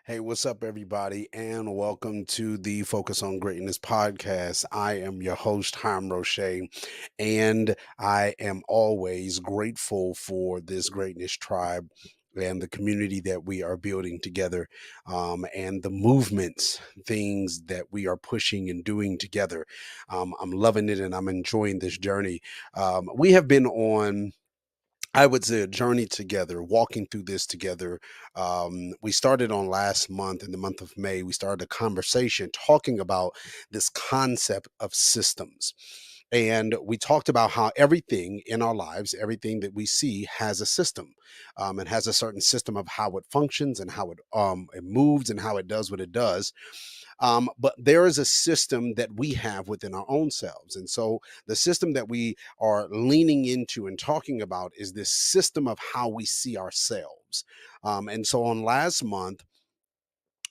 Hey, what's up, everybody, and welcome to the Focus on Greatness podcast. I am your host, Hiram Roche, and I am always grateful for this greatness tribe and the community that we are building together, and the movements, things that we are pushing and doing together. I'm loving it and I'm enjoying this journey. We have been on, I would say, a journey together, walking through this together. We started on last month, in the month of May. We started a conversation talking about this concept of systems. And we talked about how everything in our lives, everything that we see, has a system. It has a certain system of how it functions and how it moves and how it does what it does. But there is a system that we have within our own selves. And so the system that we are leaning into and talking about is this system of how we see ourselves. And so on last month,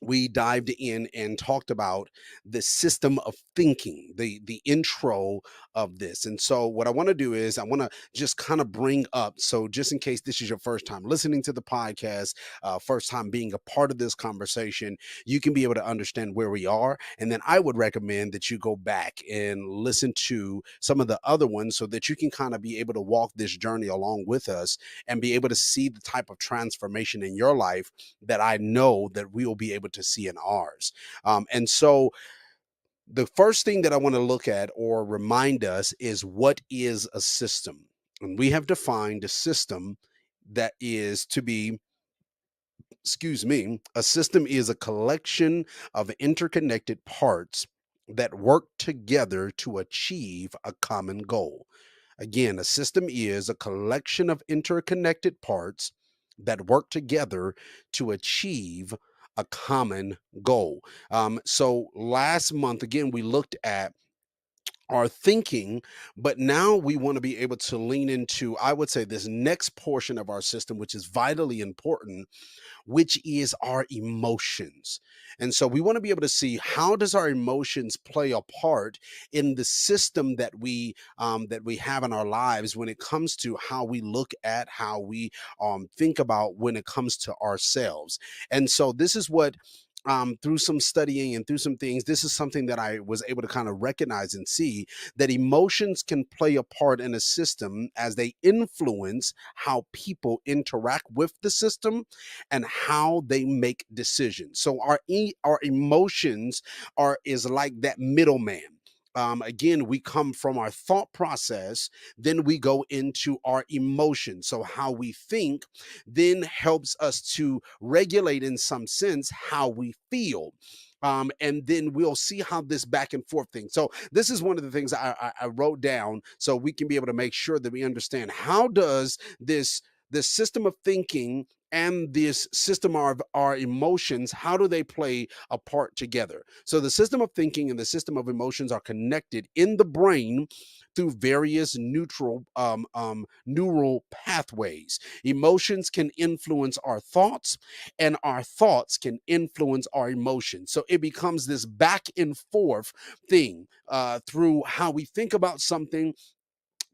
we dived in and talked about the system of thinking, the intro of this. And so what I want to do is I want to just kind of bring up, so just in case this is your first time listening to the podcast, first time being a part of this conversation, you can be able to understand where we are. And then I would recommend that you go back and listen to some of the other ones so that you can kind of be able to walk this journey along with us and be able to see the type of transformation in your life that I know that we will be able to see in ours. And so the first thing that I want to look at or remind us is, what is a system? And we have defined a system that is to be, excuse me, a system is a collection of interconnected parts that work together to achieve a common goal. Again, a system is a collection of interconnected parts that work together to achieve a common goal. So last month, again, we looked at our thinking, but now we want to be able to lean into, I would say, this next portion of our system, which is vitally important, which is our emotions. And so we want to be able to see, how does our emotions play a part in the system that we have in our lives when it comes to how we look at, how we think about when it comes to ourselves. And so this is what, through some studying and through some things, this is something that I was able to kind of recognize and see, that emotions can play a part in a system as they influence how people interact with the system and how they make decisions. So our emotions are is like that middleman. Again, we come from our thought process, then we go into our emotions. So how we think then helps us to regulate, in some sense, how we feel. And then we'll see how this back and forth thing. So this is one of the things I wrote down, so we can be able to make sure that we understand, how does this system of thinking and this system of our emotions, how do they play a part together? So the system of thinking and the system of emotions are connected in the brain through various neural pathways. Emotions can influence our thoughts, and our thoughts can influence our emotions. So it becomes this back and forth thing, through how we think about something,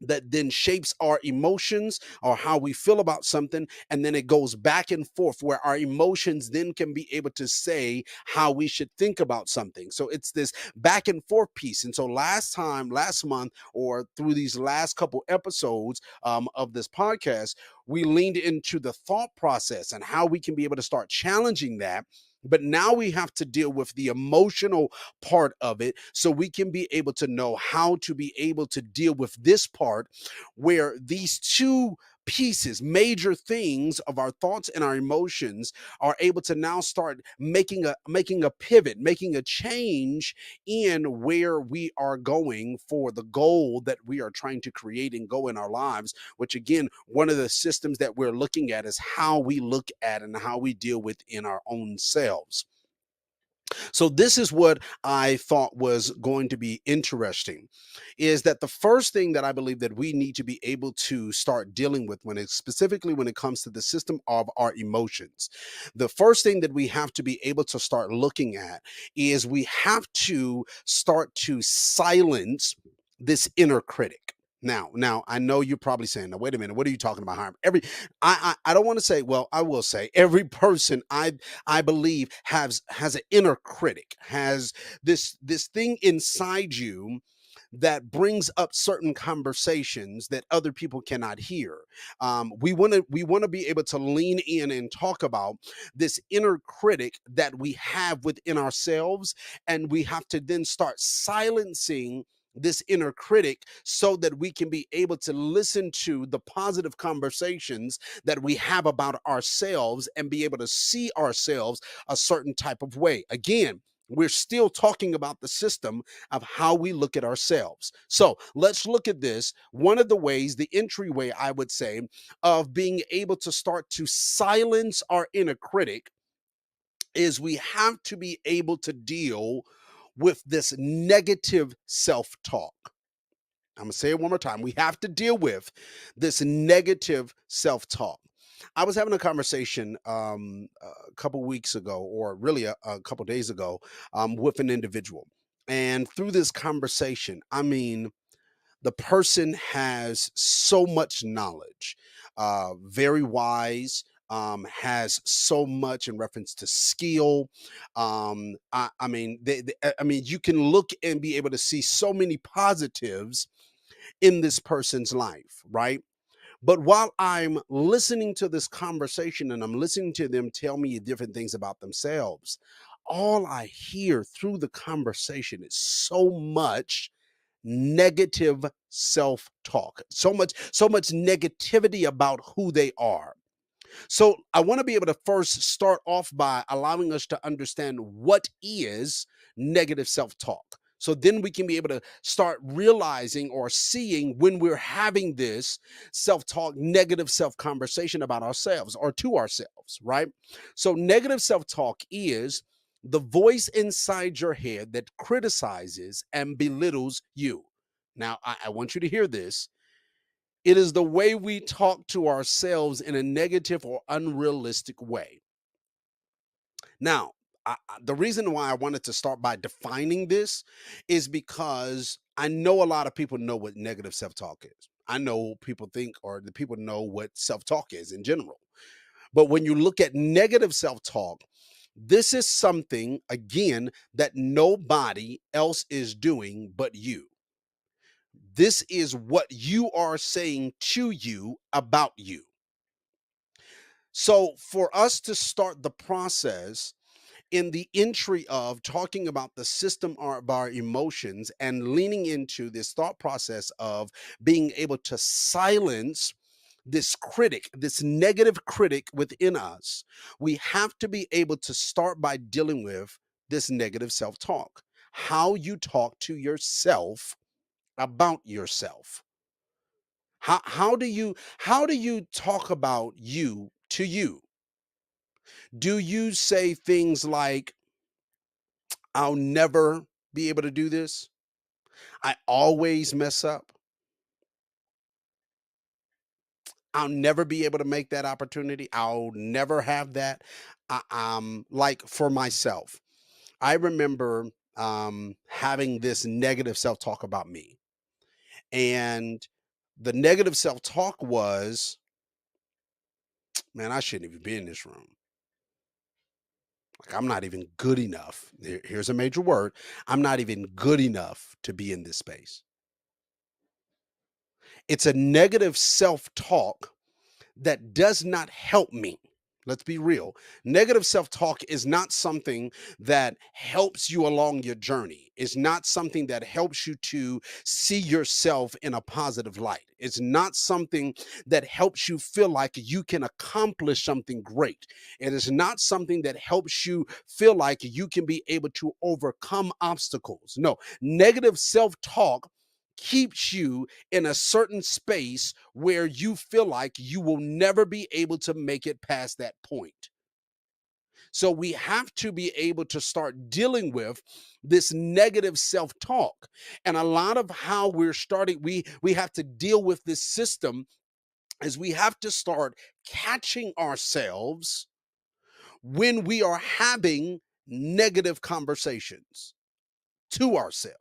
that then shapes our emotions or how we feel about something. And then it goes back and forth, where our emotions then can be able to say how we should think about something. So it's this back and forth piece. And so last month, or through these last couple episodes of this podcast, we leaned into the thought process and how we can be able to start challenging that. But now we have to deal with the emotional part of it, so we can be able to know how to be able to deal with this part, where these two pieces, major things of our thoughts and our emotions, are able to now start making a pivot, making a change in where we are going for the goal that we are trying to create and go in our lives. Which, again, one of the systems that we're looking at is how we look at and how we deal with in our own selves. So this is what I thought was going to be interesting, is that the first thing that I believe that we need to be able to start dealing with, when it specifically when it comes to the system of our emotions, the first thing that we have to be able to start looking at is, we have to start to silence this inner critic. Now, I know you're probably saying, "Now, wait a minute, what are you talking about, Hiram?" I don't want to say. Well, I will say, every person I believe has an inner critic, has this thing inside you that brings up certain conversations that other people cannot hear. We want to be able to lean in and talk about this inner critic that we have within ourselves, and we have to then start silencing this inner critic so that we can be able to listen to the positive conversations that we have about ourselves and be able to see ourselves a certain type of way. Again, we're still talking about the system of how we look at ourselves. So let's look at this. One of the ways, the entryway, I would say, of being able to start to silence our inner critic is we have to be able to deal with this negative self talk. I'm going to say it one more time. We have to deal with this negative self talk. I was having a conversation a couple weeks ago, or really a couple days ago, with an individual. And through this conversation, I mean, the person has so much knowledge, very wise, has so much in reference to skill. I mean, I mean, you can look and be able to see so many positives in this person's life, right? But while I'm listening to this conversation and I'm listening to them tell me different things about themselves, all I hear through the conversation is so much negative self-talk, so much negativity about who they are. So I want to be able to first start off by allowing us to understand what is negative self talk. So then we can be able to start realizing or seeing when we're having this self talk, negative self conversation about ourselves or to ourselves, right? So negative self talk is the voice inside your head that criticizes and belittles you. Now, I want you to hear this. It is the way we talk to ourselves in a negative or unrealistic way. Now, the reason why I wanted to start by defining this is because I know a lot of people know what negative self talk is. I know people think, or the people know what self talk is in general. But when you look at negative self talk, this is something, again, that nobody else is doing but you. This is what you are saying to you about you. So, for us to start the process in the entry of talking about the system of our emotions and leaning into this thought process of being able to silence this critic, this negative critic within us, we have to be able to start by dealing with this negative self talk. How you talk to yourself about yourself. How do you talk about you to you? Do you say things like, "I'll never be able to do this. I always mess up. I'll never be able to make that opportunity. I'll never have that." Like for myself, I remember having this negative self-talk about me. And the negative self-talk was, "Man, I shouldn't even be in this room. Like, I'm not even good enough." Here's a major word. "I'm not even good enough to be in this space." It's a negative self talk that does not help me. Let's be real. Negative self talk is not something that helps you along your journey. It's not something that helps you to see yourself in a positive light. It's not something that helps you feel like you can accomplish something great. It is not something that helps you feel like you can be able to overcome obstacles. No, negative self talk keeps you in a certain space where you feel like you will never be able to make it past that point. So we have to be able to start dealing with this negative self-talk. And a lot of how we're starting, we have to deal with this system is we have to start catching ourselves when we are having negative conversations to ourselves.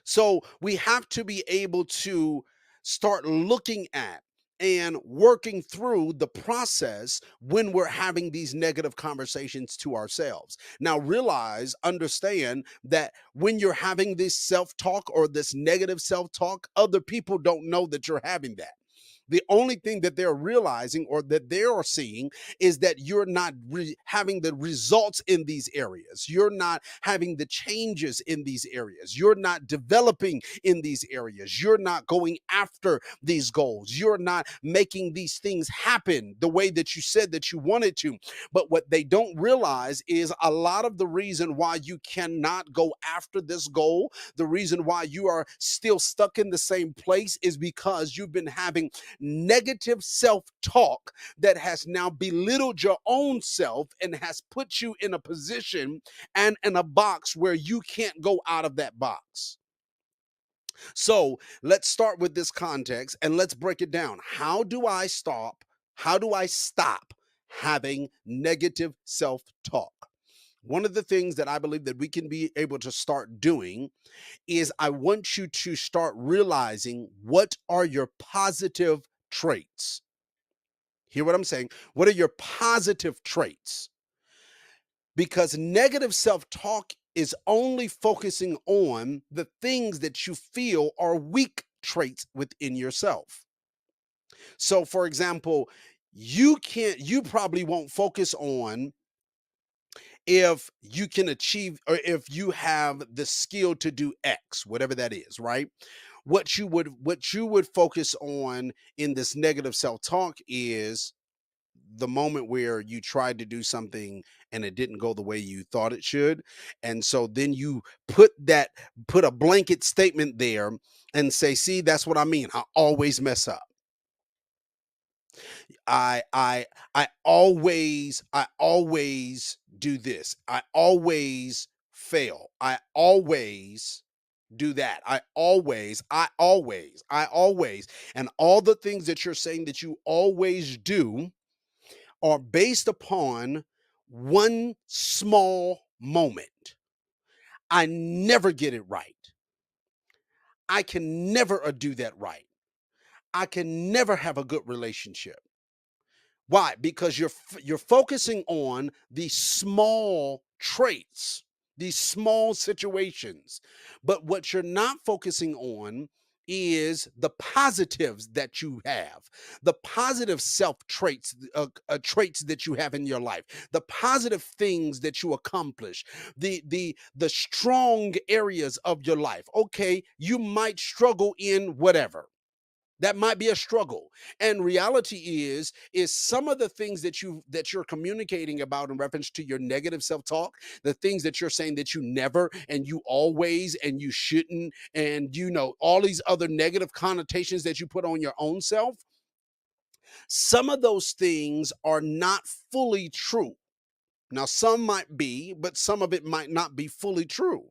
So we have to be able to start looking at and working through the process when we're having these negative conversations to ourselves. Now, realize, understand that when you're having this self talk or this negative self talk, other people don't know that you're having that. The only thing that they're realizing or that they are seeing is that you're not having the results in these areas. You're not having the changes in these areas. You're not developing in these areas. You're not going after these goals. You're not making these things happen the way that you said that you wanted to. But what they don't realize is a lot of the reason why you cannot go after this goal, the reason why you are still stuck in the same place is because you've been having negative self talk that has now belittled your own self and has put you in a position and in a box where you can't go out of that box. So let's start with this context and let's break it down. How do I stop? How do I stop having negative self talk? One of the things that I believe that we can be able to start doing is I want you to start realizing what are your positive traits. Hear what I'm saying? What are your positive traits? Because negative self talk is only focusing on the things that you feel are weak traits within yourself. So, for example, you probably won't focus on if you can achieve or if you have the skill to do X, whatever that is, right? What you would focus on in this negative self-talk is the moment where you tried to do something and it didn't go the way you thought it should. And so then you put a blanket statement there and say, see, that's what I mean. I always mess up. I I I always do this. I always fail. I always do that. I always. And all the things that you're saying that you always do are based upon one small moment. I never get it right. I can never do that right. I can never have a good relationship. Why? Because you're focusing on these small traits, these small situations. But what you're not focusing on is the positives that you have, the positive self traits, traits that you have in your life, the positive things that you accomplish, the strong areas of your life. Okay, you might struggle in whatever, that might be a struggle. And reality is some of the things that you're communicating about in reference to your negative self-talk, the things that you're saying that you never and you always and you shouldn't, and all these other negative connotations that you put on your own self, some of those things are not fully true. Now some might be, but some of it might not be fully true.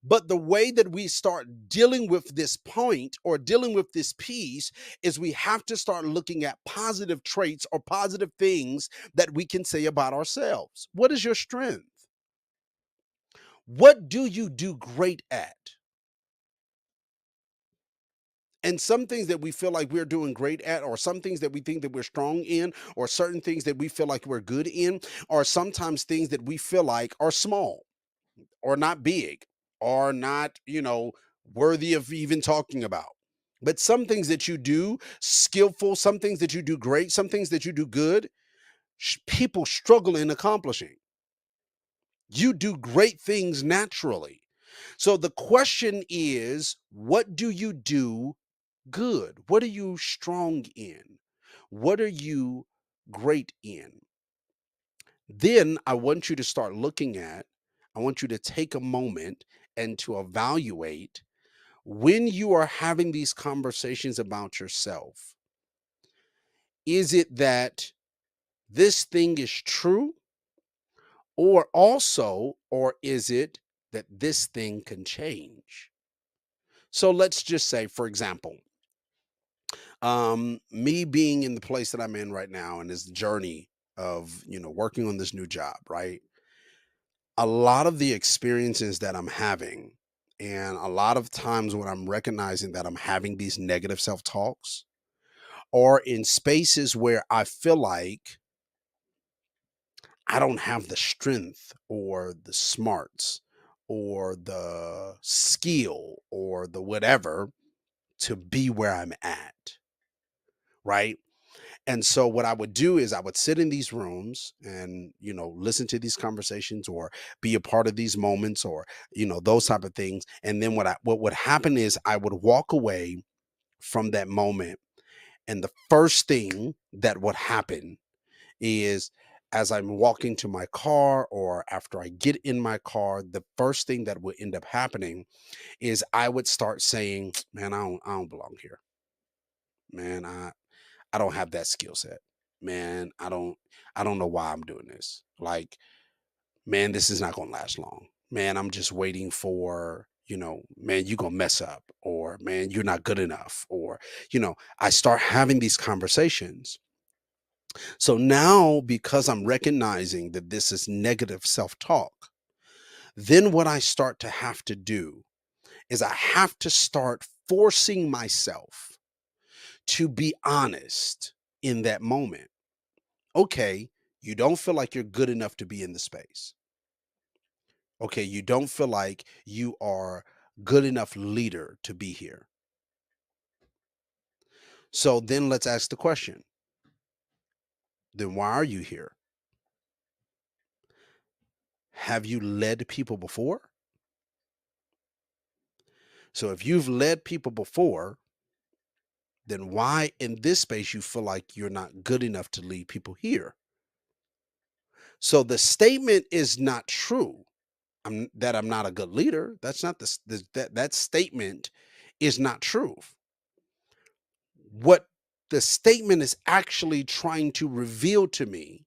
But the way that we start dealing with this point or dealing with this piece is we have to start looking at positive traits or positive things that we can say about ourselves. What is your strength? What do you do great at? And some things that we feel like we're doing great at, or some things that we think that we're strong in, or certain things that we feel like we're good in, are sometimes things that we feel like are small or not big or not, worthy of even talking about. But some things that you do skillful, some things that you do great, some things that you do good, people struggle in accomplishing. You do great things naturally. So the question is, what do you do good? What are you strong in? What are you great in? Then I want you to start looking at, I want you to take a moment and to evaluate when you are having these conversations about yourself. Is it that this thing is true, or is it that this thing can change? So let's just say, for example, me being in the place that I'm in right now and this journey of, working on this new job, right? A lot of the experiences that I'm having And a lot of times when I'm recognizing that I'm having these negative self talks, or in spaces where I feel like I don't have the strength or the smarts or the skill or the whatever to be where I'm at, right? And so what I would do is I would sit in these rooms and, listen to these conversations or be a part of these moments or, those type of things. And then what would happen is I would walk away from that moment. And the first thing that would happen is as I'm walking to my car or after I get in my car, the first thing that would end up happening is I would start saying, man, I don't belong here. Man, I don't have that skill set. Man, I don't know why I'm doing this. Like, man, this is not gonna last long. Man, I'm just waiting for, man, you're gonna mess up, or man, you're not good enough, or, I start having these conversations. So now, because I'm recognizing that this is negative self talk, then what I start to have to do is I have to start forcing myself to be honest in that moment. Okay, you don't feel like you're good enough to be in the space. Okay, you don't feel like you are good enough leader to be here. So then let's ask the question, then why are you here? Have you led people before? So if you've led people before, then why in this space you feel like you're not good enough to lead people here? So the statement is not true. That I'm not a good leader. That's not that statement is not true. What the statement is actually trying to reveal to me,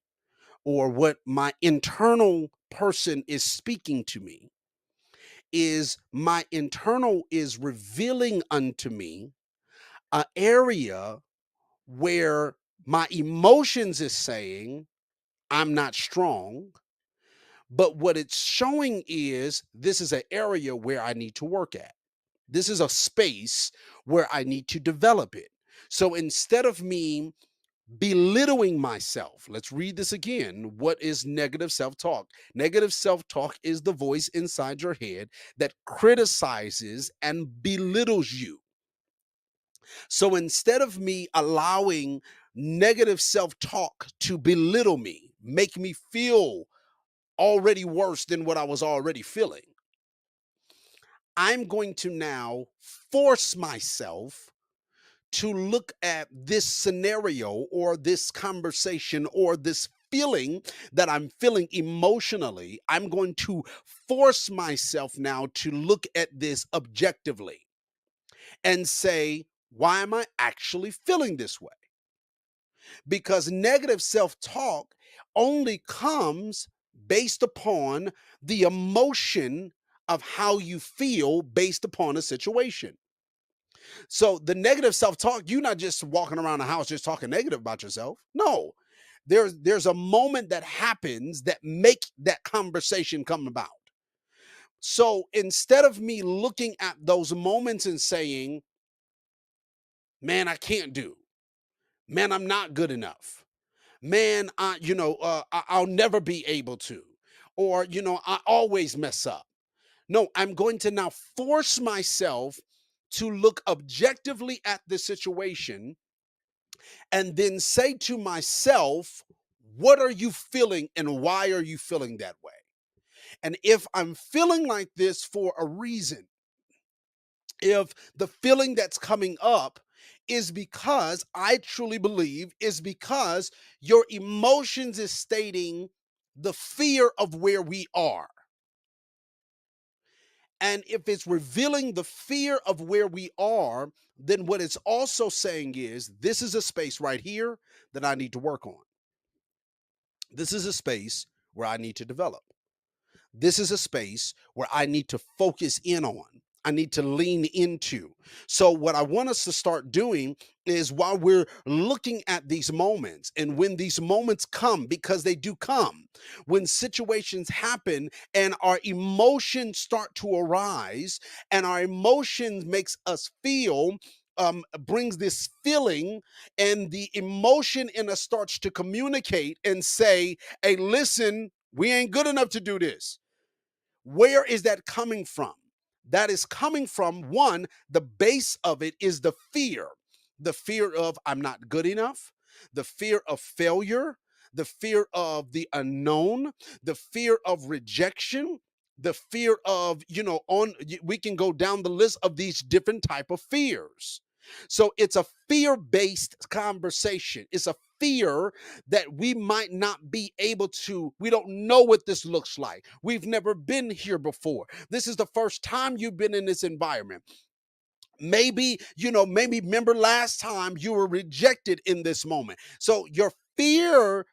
or what my internal person is speaking to me, is my internal is revealing unto me an area where my emotions is saying I'm not strong, but what it's showing is this is an area where I need to work at. This is a space where I need to develop it. So instead of me belittling myself, let's read this again. What is negative self talk? Negative self talk is the voice inside your head that criticizes and belittles you. So instead of me allowing negative self talk to belittle me, make me feel already worse than what I was already feeling, I'm going to now force myself to look at this scenario or this conversation or this feeling that I'm feeling emotionally. I'm going to force myself now to look at this objectively and say, why am I actually feeling this way? Because negative self talk only comes based upon the emotion of how you feel based upon a situation. So the negative self-talk, you're not just walking around the house just talking negative about yourself. No. There's a moment that happens that make that conversation come about. So instead of me looking at those moments and saying, man, I can't do, man, I'm not good enough, man, I'll never be able to, or, I always mess up. No, I'm going to now force myself to look objectively at the situation and then say to myself, what are you feeling and why are you feeling that way? And if I'm feeling like this for a reason, if the feeling that's coming up is because I truly believe is because your emotions is stating the fear of where we are. And if it's revealing the fear of where we are, then what it's also saying is this is a space right here that I need to work on. This is a space where I need to develop. This is a space where I need to focus in on. I need to lean into. So, what I want us to start doing is while we're looking at these moments, and when these moments come, because they do come, when situations happen and our emotions start to arise, and our emotions makes us feel, brings this feeling, and the emotion in us starts to communicate and say, hey, listen, we ain't good enough to do this. Where is that coming from? That is coming from, one, the base of it is the fear of I'm not good enough, the fear of failure, the fear of the unknown, the fear of rejection, the fear of, we can go down the list of these different type of fears. So it's a fear-based conversation. It's a fear that we might not be able to, we don't know what this looks like. We've never been here before. This is the first time you've been in this environment. Maybe, maybe remember last time you were rejected in this moment. So your fear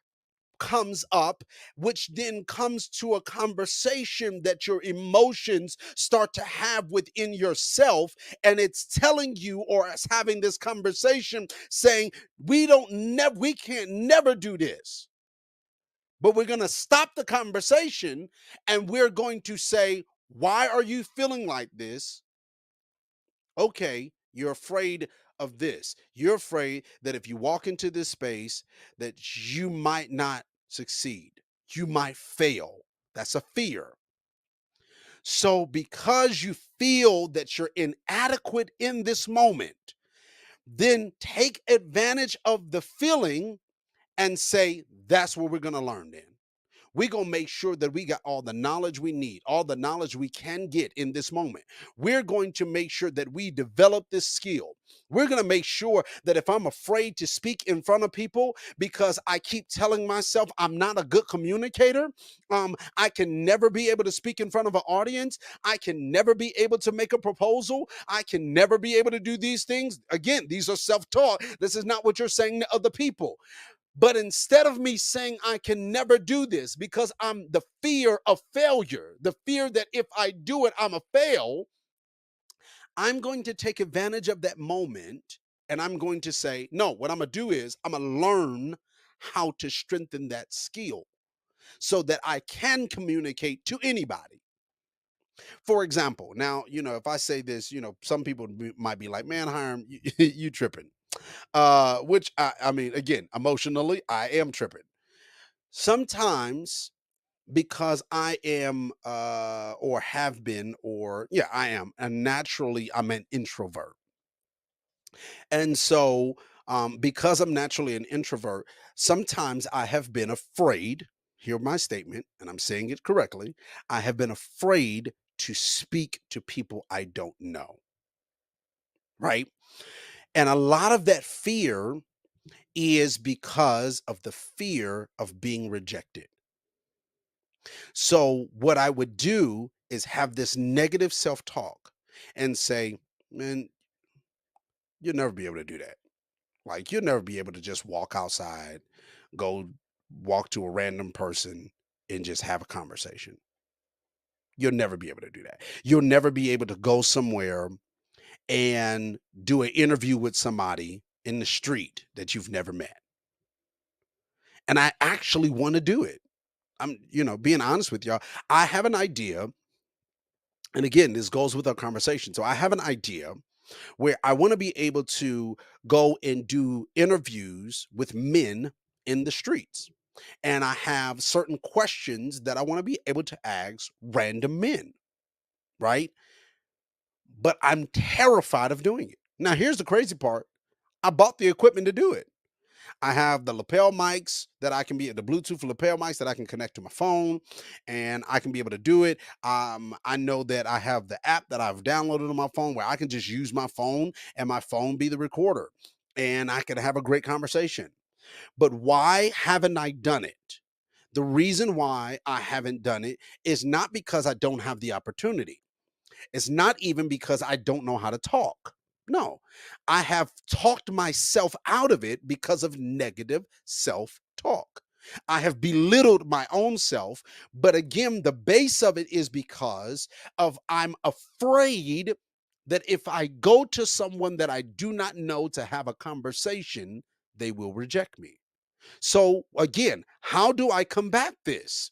comes up, which then comes to a conversation that your emotions start to have within yourself. And it's telling you, or it's having this conversation saying, we can't never do this. But we're going to stop the conversation and we're going to say, why are you feeling like this? Okay, you're afraid of this. You're afraid that if you walk into this space, that you might not succeed. You might fail. That's a fear. So because you feel that you're inadequate in this moment, then take advantage of the feeling and say, that's what we're going to learn then. We're going to make sure that we got all the knowledge we need, all the knowledge we can get in this moment. We're going to make sure that we develop this skill. We're going to make sure that if I'm afraid to speak in front of people because I keep telling myself I'm not a good communicator, I can never be able to speak in front of an audience. I can never be able to make a proposal. I can never be able to do these things. Again, these are self-taught. This is not what you're saying to other people. But instead of me saying I can never do this because I'm the fear of failure, the fear that if I do it, I'm a fail, I'm going to take advantage of that moment and I'm going to say, no, what I'm going to do is I'm going to learn how to strengthen that skill so that I can communicate to anybody. For example, now, if I say this, some people might be like, man, Hiram, you tripping. Which I mean, again, emotionally, I am tripping. Sometimes because I am or have been, or yeah, I am, and naturally I'm an introvert. And so because I'm naturally an introvert, sometimes I have been afraid, hear my statement, and I'm saying it correctly, I have been afraid to speak to people I don't know, right? And a lot of that fear is because of the fear of being rejected. So what I would do is have this negative self-talk and say, man, you'll never be able to do that. Like you'll never be able to just walk outside, go walk to a random person and just have a conversation. You'll never be able to do that. You'll never be able to go somewhere and do an interview with somebody in the street that you've never met. And I actually want to do it. I'm, being honest with y'all, I have an idea. And again, this goes with our conversation. So I have an idea where I want to be able to go and do interviews with men in the streets. And I have certain questions that I want to be able to ask random men, right? But I'm terrified of doing it. Now, here's the crazy part. I bought the equipment to do it. I have the lapel mics that I can be the Bluetooth lapel mics that I can connect to my phone and I can be able to do it. I know that I have the app that I've downloaded on my phone where I can just use my phone and my phone be the recorder and I can have a great conversation. But why haven't I done it? The reason why I haven't done it is not because I don't have the opportunity. It's not even because I don't know how to talk. No, I have talked myself out of it because of negative self talk. I have belittled my own self. But again, the base of it is because of I'm afraid that if I go to someone that I do not know to have a conversation, they will reject me. So again, how do I combat this?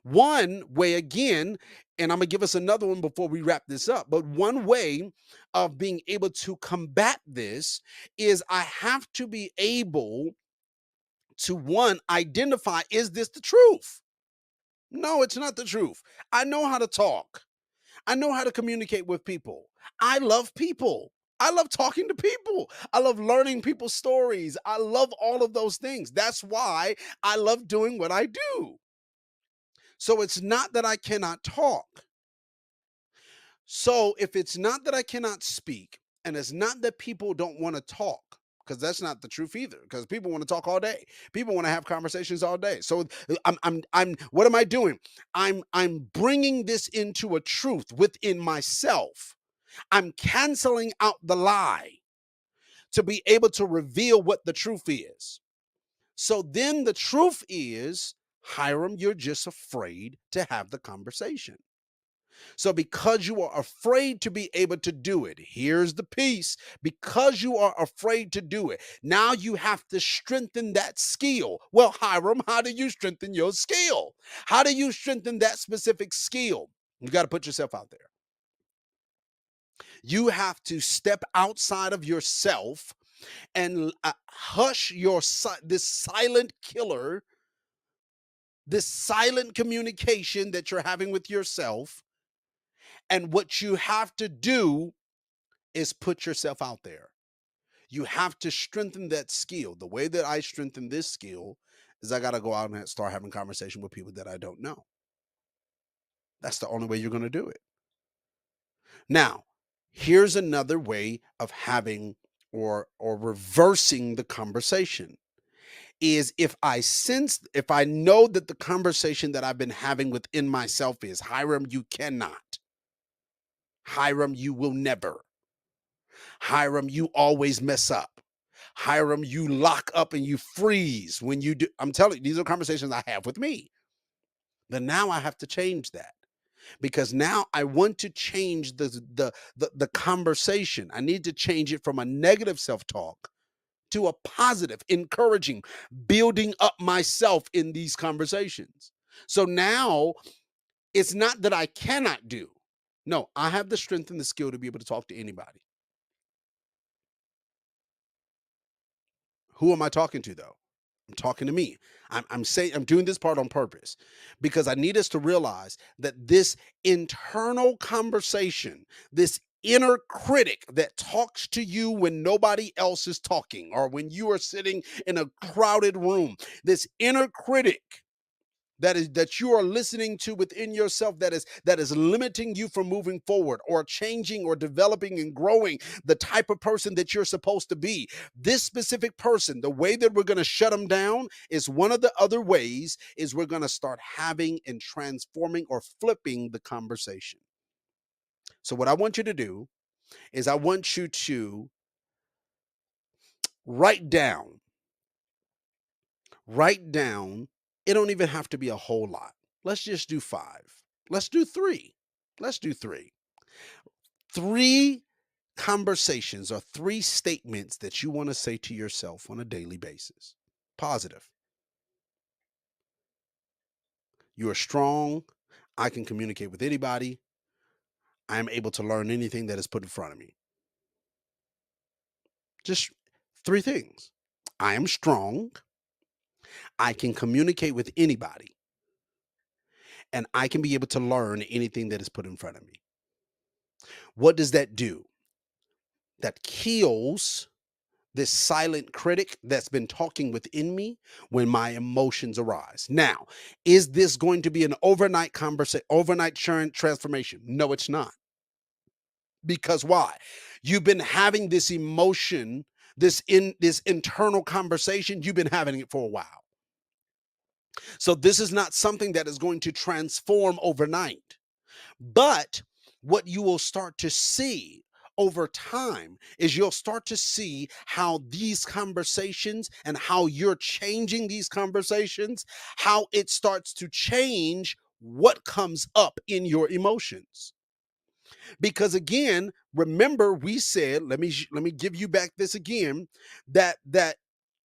One way, again, and I'm going to give us another one before we wrap this up, but one way of being able to combat this is I have to be able to, one, identify, is this the truth? No, it's not the truth. I know how to talk. I know how to communicate with people. I love people. I love talking to people. I love learning people's stories. I love all of those things. That's why I love doing what I do. So it's not that I cannot talk. So if it's not that I cannot speak, and it's not that people don't want to talk, because that's not the truth either, because people want to talk all day. People want to have conversations all day. So I'm what am I doing? I'm bringing this into a truth within myself. I'm canceling out the lie to be able to reveal what the truth is. So then the truth is, Hiram, you're just afraid to have the conversation. So, because you are afraid to be able to do it, here's the piece, because you are afraid to do it, now you have to strengthen that skill. Well, Hiram, how do you strengthen your skill? How do you strengthen that specific skill? You got to put yourself out there. You have to step outside of yourself and hush this silent killer, this silent communication that you're having with yourself. And what you have to do is put yourself out there. You have to strengthen that skill. The way that I strengthen this skill is I got to go out and start having conversation with people that I don't know. That's the only way you're going to do it. Now, here's another way of having or reversing the conversation is if I know that the conversation that I've been having within myself is, Hiram, you cannot. Hiram, you will never. Hiram, you always mess up. Hiram, you lock up and you freeze when you do. I'm telling you, these are conversations I have with me. But now I have to change that because now I want to change the conversation. I need to change it from a negative self-talk to a positive, encouraging, building up myself in these conversations. So now it's not that I cannot do. No, I have the strength and the skill to be able to talk to anybody. Who am I talking to though? I'm talking to me. I'm saying I'm doing this part on purpose because I need us to realize that this internal conversation, this inner critic that talks to you when nobody else is talking or when you are sitting in a crowded room, this inner critic that you are listening to within yourself that is limiting you from moving forward or changing or developing and growing the type of person that you're supposed to be. This specific person, the way that we're going to shut them down is one of the other ways is we're going to start having and transforming or flipping the conversation. So what I want you to do is I want you to write down write down. It don't even have to be a whole lot. Let's just do 5. Let's do 3. Let's do 3. 3 conversations or 3 statements that you want to say to yourself on a daily basis. Positive. You are strong. I can communicate with anybody. I am able to learn anything that is put in front of me. Just 3 things. I am strong. I can communicate with anybody. And I can be able to learn anything that is put in front of me. What does that do? That kills this silent critic that's been talking within me when my emotions arise. Now, is this going to be an overnight conversation, overnight transformation? No, it's not. Because why? You've been having this emotion, this internal conversation, you've been having it for a while. So this is not something that is going to transform overnight. But what you will start to see over time is you'll start to see how these conversations and how you're changing these conversations, how it starts to change what comes up in your emotions. Because again, remember we said, let me give you back this again, that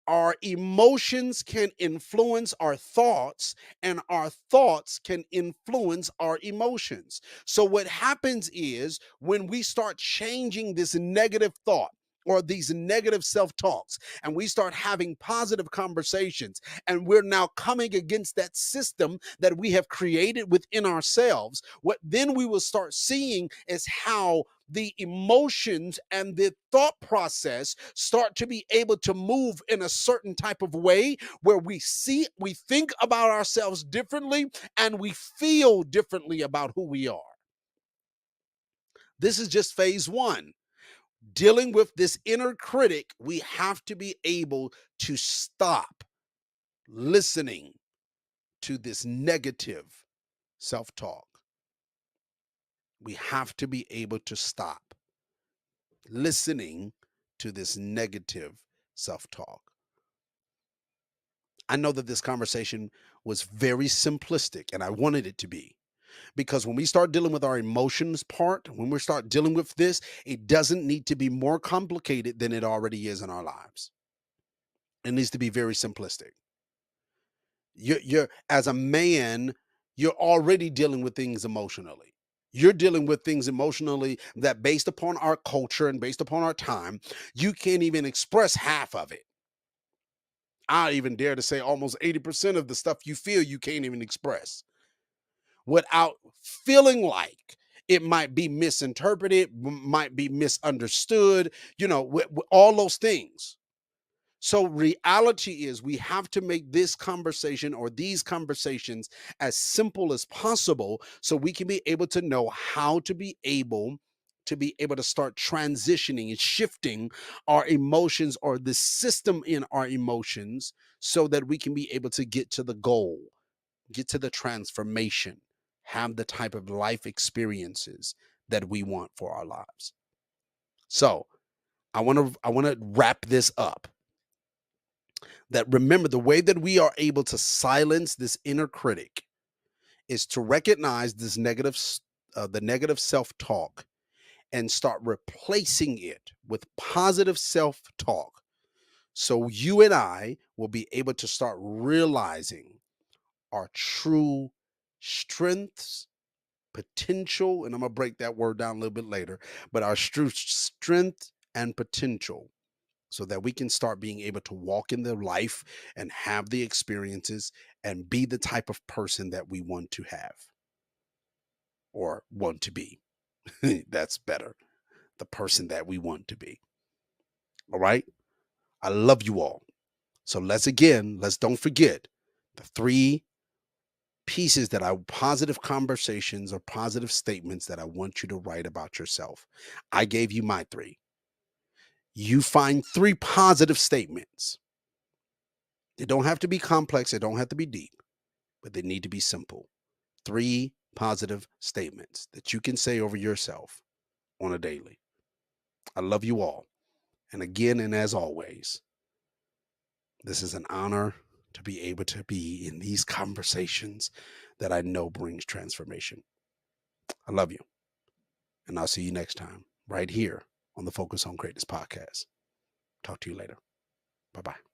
our emotions can influence our thoughts, and our thoughts can influence our emotions. So, what happens is when we start changing this negative thought or these negative self talks, and we start having positive conversations, and we're now coming against that system that we have created within ourselves, what then we will start seeing is how the emotions and the thought process start to be able to move in a certain type of way where we think about ourselves differently, and we feel differently about who we are. This is just phase one. Dealing with this inner critic, we have to be able to stop listening to this negative self talk. We have to be able to stop listening to this negative self talk. I know that this conversation was very simplistic, and I wanted it to be, because when we start dealing with our emotions part, when we start dealing with this, it doesn't need to be more complicated than it already is in our lives. It needs to be very simplistic. You're as a man, you're already dealing with things emotionally. You're dealing with things emotionally that, based upon our culture and based upon our time, you can't even express half of it. I even dare to say almost 80% of the stuff you feel you can't even express without feeling like it might be misinterpreted, might be misunderstood, all those things. So, reality is we have to make this conversation or these conversations as simple as possible so we can be able to know how to be able to start transitioning and shifting our emotions or the system in our emotions so that we can be able to get to the goal, get to the transformation, have the type of life experiences that we want for our lives. So, I want to wrap this up, that remember the way that we are able to silence this inner critic is to recognize this the negative self-talk, and start replacing it with positive self-talk, so you and I will be able to start realizing our true strengths, potential, and I'm going to break that word down a little bit later, but our true strength and potential, so that we can start being able to walk in the life and have the experiences and be the type of person that we want to have or want to be. That's better. The person that we want to be. All right. I love you all. So let's don't forget the three pieces that are positive conversations or positive statements that I want you to write about yourself. I gave you my three. You find three positive statements. They don't have to be complex, they don't have to be deep, but they need to be simple. Three positive statements that you can say over yourself on a daily. I love you all. And again, and as always, this is an honor to be able to be in these conversations that I know brings transformation. I love you. And I'll see you next time right here on the Focus on Greatness podcast. Talk to you later. Bye bye.